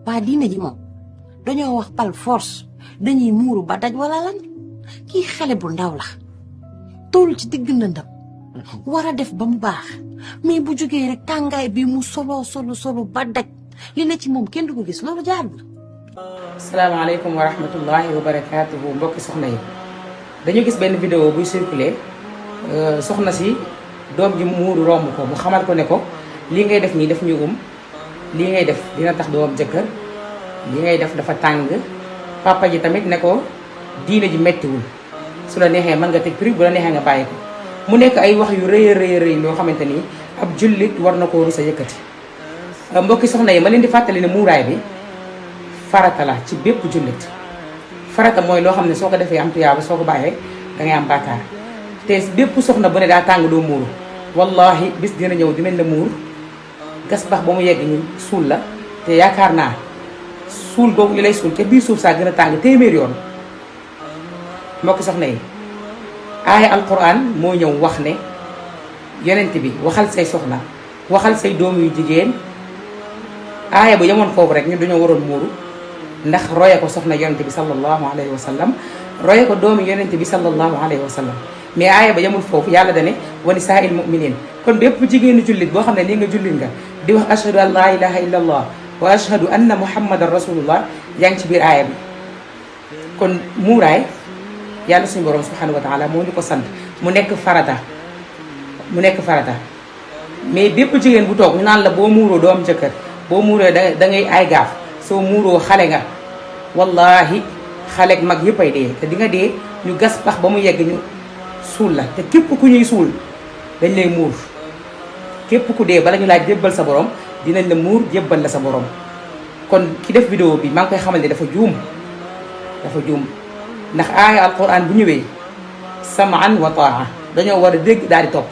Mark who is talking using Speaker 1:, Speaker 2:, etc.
Speaker 1: waa diine ji moom dañoo wax par force dañuy muuru ba daj wala lan kii xale bu ndaw la toll ci digg ndëndam war a def ba mu baax mais bu jógee rek tàngaay bi mu solo ba daj li ne ci moom kenn du ko gis loolu jaar na.
Speaker 2: salaamaaleykum wa rahmatullahi wa barakaatuhu mbokki soxna yi dañu gis benn vidéo buy circulé soxna si doom ji muuru romb ko mu xamal ko ne ko lii ngay def nii def ñu lii ngay def dina tax doo am jëkkër lii ngay def dafa tàng papa ji tamit ne ko diine ji mettiwul su la neexee mën nga teg prix bu la neexee nga bàyyi ko mu nekk ay wax yu rëy a rëy loo xamante ni ab jullit war na koo rus a yëkkati mbokki soxna yi ma leen di fàttali ne muuraay bi farata la ci bépp jullit farata mooy loo xam ne soo ko defee am tuyaaba soo ko bàyyee dangay am bàkkaar te bépp soxna bu ne daa tàng doo muuru wallahi bis dina ñëw dinañ la muur gas bax ba mu yegg ñu suul la te yaakaar naa suul boobu ñu lay suul te biir suuf saa gën a tàng téeméer yoon mbokki soxna yi aaya alquran moo ñëw wax ne yonent bi waxal say soxna waxal say doom yu jigéen aaya bu yemoon foofu rek ñu dañoo waroon muuru ndax roye ko soxna yonent bi sallallahu alayhi wa sallam roye ko doomi yonent bi sallallahu alayhi wa sallam mais aaya ba yemul foofu yàlla dane wa nisaa'il mu'minin kon bépp jigéenu jullit boo xam ne nii nga jullit nga di wax ashhadu an la ilaha illa allah wa ashhadu anna muhammadan rasulullah yaa ngi ci biir aaya bi kon muuraay yàlla suñu borom subhanahu wa taala moo ñu ko sant mu nekk farata mais bépp jigéen bu toog ñu naan la boo muuroo doo am jëkkër boo muuroo da ngay ay gaaf soo muuroo xale nga wallahi xale ak mag yëpp ay dee te di nga dee ñu gas pax ba mu yegg ñu suul la te képp ku ñuy suul dañ lay muur képp ku dee bala ñu laaj jébbal sa borom dinañ la muur jébbal la sa borom kon ki def vidéo bi maa ngi koy xamal ne dafa juum ndax aaya alquran bu ñëwee samaan wa taa dañoo war a dégg daal di topp